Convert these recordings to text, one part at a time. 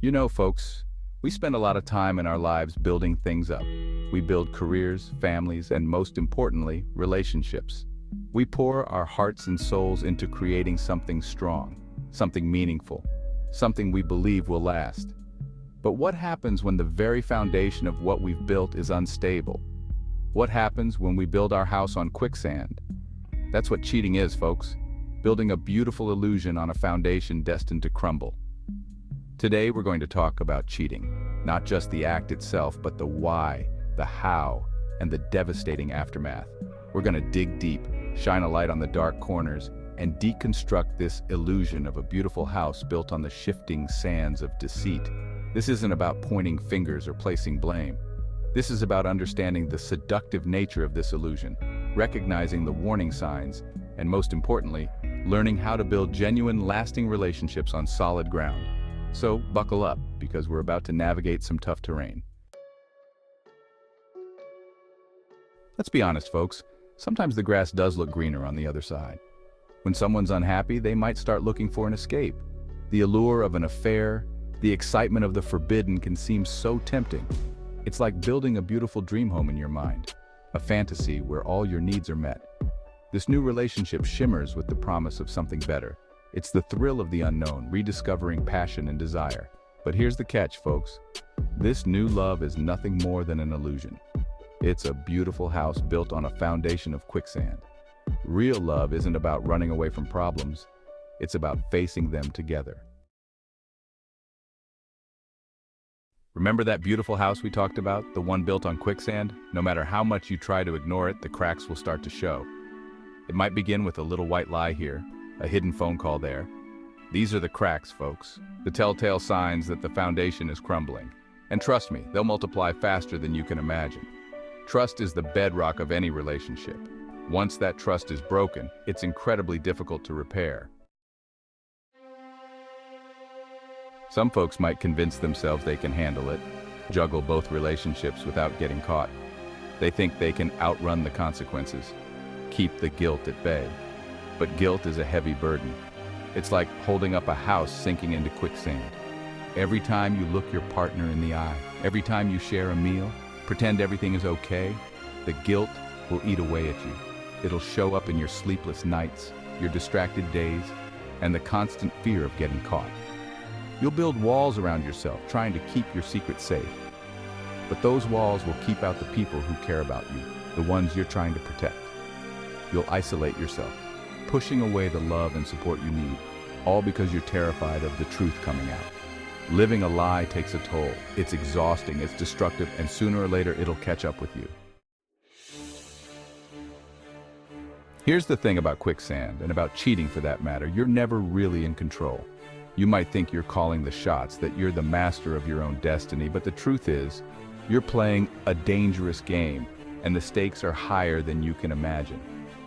You know, folks, we spend a lot of time in our lives building things up. We build careers, families, and most importantly, relationships. We pour our hearts and souls into creating something strong, something meaningful, something we believe will last. But what happens when the very foundation of what we've built is unstable? What happens when we build our house on quicksand? That's what cheating is, folks. Building a beautiful illusion on a foundation destined to crumble. Today we're going to talk about cheating, not just the act itself, but the why, the how, and the devastating aftermath. We're going to dig deep, shine a light on the dark corners, and deconstruct this illusion of a beautiful house built on the shifting sands of deceit. This isn't about pointing fingers or placing blame. This is about understanding the seductive nature of this illusion, recognizing the warning signs, and most importantly, learning how to build genuine, lasting relationships on solid ground. So buckle up, because we're about to navigate some tough terrain. Let's be honest, folks. Sometimes the grass does look greener on the other side. When someone's unhappy, they might start looking for an escape. The allure of an affair, the excitement of the forbidden can seem so tempting. It's like building a beautiful dream home in your mind, a fantasy where all your needs are met. This new relationship shimmers with the promise of something better. It's the thrill of the unknown, rediscovering passion and desire. But here's the catch, folks. This new love is nothing more than an illusion. It's a beautiful house built on a foundation of quicksand. Real love isn't about running away from problems. It's about facing them together. Remember that beautiful house we talked about, the one built on quicksand? No matter how much you try to ignore it, the cracks will start to show. It might begin with a little white lie here, a hidden phone call there. These are the cracks, folks, the telltale signs that the foundation is crumbling. And trust me, they'll multiply faster than you can imagine. Trust is the bedrock of any relationship. Once that trust is broken, it's incredibly difficult to repair. Some folks might convince themselves they can handle it, juggle both relationships without getting caught. They think they can outrun the consequences, keep the guilt at bay. But guilt is a heavy burden. It's like holding up a house sinking into quicksand. Every time you look your partner in the eye, every time you share a meal, pretend everything is okay, the guilt will eat away at you. It'll show up in your sleepless nights, your distracted days, and the constant fear of getting caught. You'll build walls around yourself, trying to keep your secret safe. But those walls will keep out the people who care about you, the ones you're trying to protect. You'll isolate yourself, pushing away the love and support you need, all because you're terrified of the truth coming out. Living a lie takes a toll. It's exhausting, it's destructive, and sooner or later it'll catch up with you. Here's the thing about quicksand, and about cheating for that matter, you're never really in control. You might think you're calling the shots, that you're the master of your own destiny, but the truth is, you're playing a dangerous game, and the stakes are higher than you can imagine.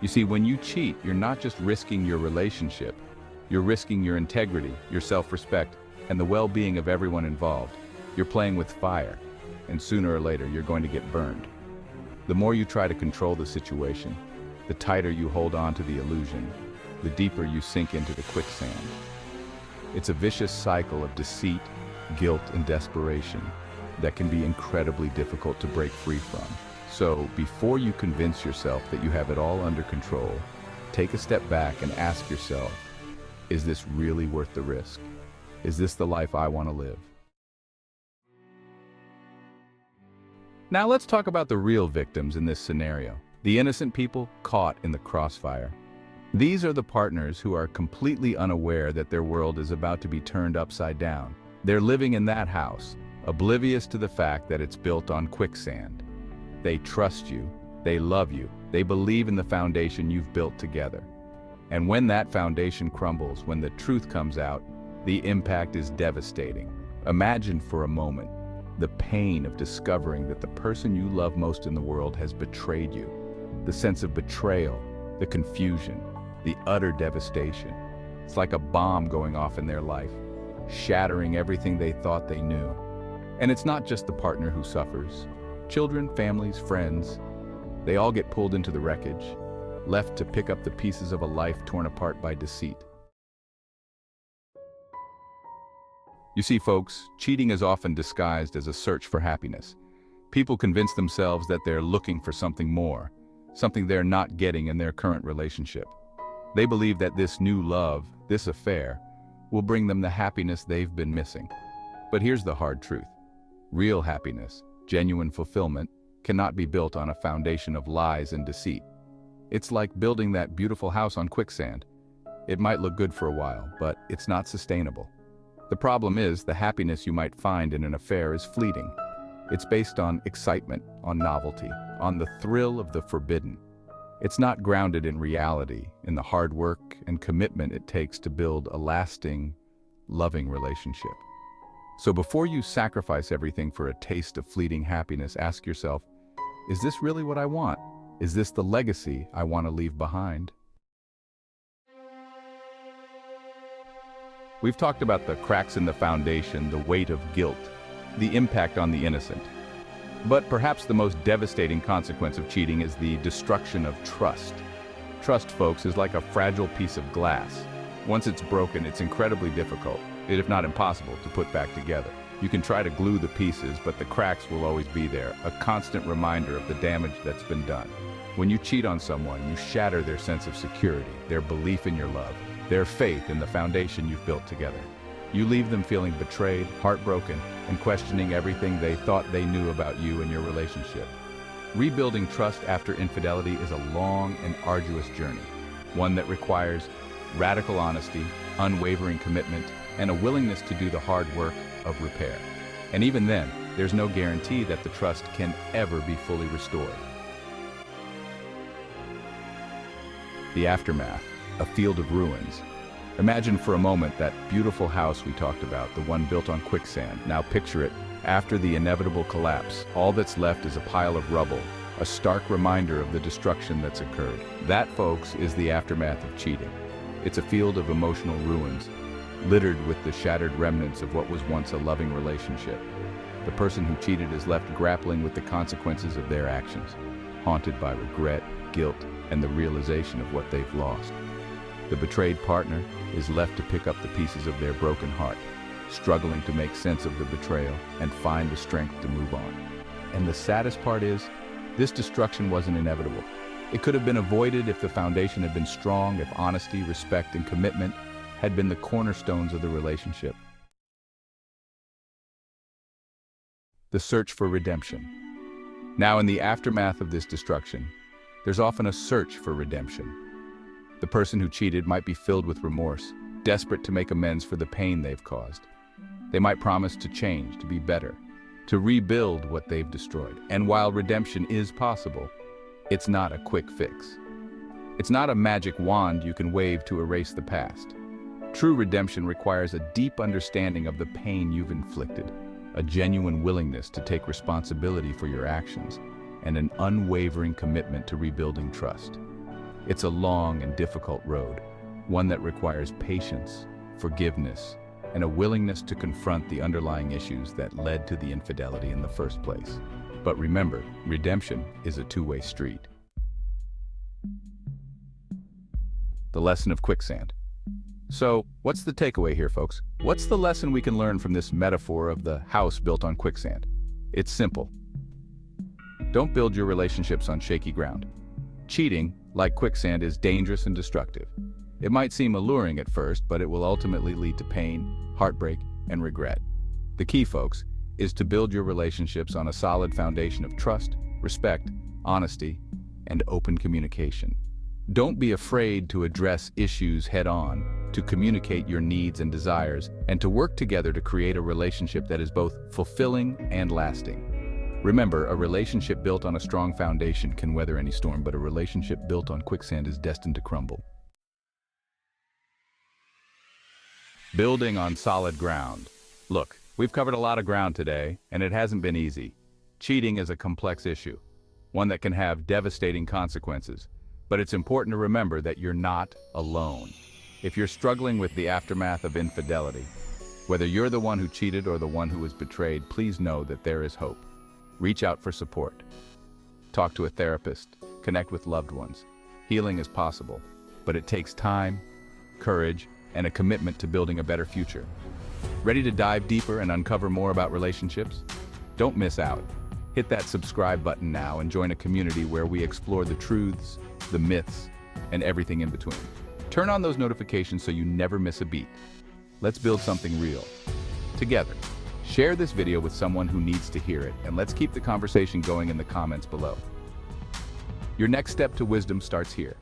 You see, when you cheat, you're not just risking your relationship, you're risking your integrity, your self-respect, and the well-being of everyone involved. You're playing with fire, and sooner or later you're going to get burned. The more you try to control the situation, the tighter you hold on to the illusion, the deeper you sink into the quicksand. It's a vicious cycle of deceit, guilt, and desperation that can be incredibly difficult to break free from. So, before you convince yourself that you have it all under control, take a step back and ask yourself, is this really worth the risk? Is this the life I want to live? Now let's talk about the real victims in this scenario, the innocent people caught in the crossfire. These are the partners who are completely unaware that their world is about to be turned upside down. They're living in that house, oblivious to the fact that it's built on quicksand. They trust you, they love you, they believe in the foundation you've built together. And when that foundation crumbles, when the truth comes out, the impact is devastating. Imagine for a moment the pain of discovering that the person you love most in the world has betrayed you. The sense of betrayal, the confusion, the utter devastation. It's like a bomb going off in their life, shattering everything they thought they knew. And it's not just the partner who suffers. Children, families, friends, they all get pulled into the wreckage, left to pick up the pieces of a life torn apart by deceit. You see, folks, cheating is often disguised as a search for happiness. People convince themselves that they're looking for something more, something they're not getting in their current relationship. They believe that this new love, this affair, will bring them the happiness they've been missing. But here's the hard truth. Real happiness, genuine fulfillment, cannot be built on a foundation of lies and deceit. It's like building that beautiful house on quicksand. It might look good for a while, but it's not sustainable. The problem is, the happiness you might find in an affair is fleeting. It's based on excitement, on novelty, on the thrill of the forbidden. It's not grounded in reality, in the hard work and commitment it takes to build a lasting, loving relationship. So before you sacrifice everything for a taste of fleeting happiness, ask yourself, is this really what I want? Is this the legacy I want to leave behind? We've talked about the cracks in the foundation, the weight of guilt, the impact on the innocent. But perhaps the most devastating consequence of cheating is the destruction of trust. Trust, folks, is like a fragile piece of glass. Once it's broken, it's incredibly difficult, if not impossible, to put back together. You can try to glue the pieces, but the cracks will always be there, a constant reminder of the damage that's been done. When you cheat on someone, you shatter their sense of security, their belief in your love, their faith in the foundation you've built together. You leave them feeling betrayed, heartbroken, and questioning everything they thought they knew about you and your relationship. Rebuilding trust after infidelity is a long and arduous journey, one that requires radical honesty, unwavering commitment, and a willingness to do the hard work of repair. And even then, there's no guarantee that the trust can ever be fully restored. The aftermath, a field of ruins. Imagine for a moment that beautiful house we talked about, the one built on quicksand. Now picture it after the inevitable collapse. All that's left is a pile of rubble, a stark reminder of the destruction that's occurred. That, folks, is the aftermath of cheating. It's a field of emotional ruins, littered with the shattered remnants of what was once a loving relationship. The person who cheated is left grappling with the consequences of their actions, haunted by regret, guilt, and the realization of what they've lost. The betrayed partner is left to pick up the pieces of their broken heart, struggling to make sense of the betrayal and find the strength to move on. And the saddest part is, this destruction wasn't inevitable. It could have been avoided if the foundation had been strong, if honesty, respect, and commitment had been the cornerstones of the relationship. The search for redemption. Now, in the aftermath of this destruction, there's often a search for redemption. The person who cheated might be filled with remorse, desperate to make amends for the pain they've caused. They might promise to change, to be better, to rebuild what they've destroyed. And while redemption is possible, it's not a quick fix. It's not a magic wand you can wave to erase the past. True redemption requires a deep understanding of the pain you've inflicted, a genuine willingness to take responsibility for your actions, and an unwavering commitment to rebuilding trust. It's a long and difficult road, one that requires patience, forgiveness, and a willingness to confront the underlying issues that led to the infidelity in the first place. But remember, redemption is a two-way street. The lesson of quicksand. So, what's the takeaway here, folks? What's the lesson we can learn from this metaphor of the house built on quicksand? It's simple. Don't build your relationships on shaky ground. Cheating, like quicksand, is dangerous and destructive. It might seem alluring at first, but it will ultimately lead to pain, heartbreak, and regret. The key, folks, is to build your relationships on a solid foundation of trust, respect, honesty, and open communication. Don't be afraid to address issues head-on, to communicate your needs and desires, and to work together to create a relationship that is both fulfilling and lasting. Remember, a relationship built on a strong foundation can weather any storm, but a relationship built on quicksand is destined to crumble. Building on solid ground. Look, we've covered a lot of ground today, and it hasn't been easy. Cheating is a complex issue, one that can have devastating consequences. But it's important to remember that you're not alone. If you're struggling with the aftermath of infidelity, whether you're the one who cheated or the one who was betrayed, please know that there is hope. Reach out for support. Talk to a therapist. Connect with loved ones. Healing is possible, but it takes time, courage, and a commitment to building a better future. Ready to dive deeper and uncover more about relationships? Don't miss out. Hit that subscribe button now and join a community where we explore the truths, the myths, and everything in between. Turn on those notifications so you never miss a beat. Let's build something real together. Share this video with someone who needs to hear it, and let's keep the conversation going in the comments below. Your next step to wisdom starts here.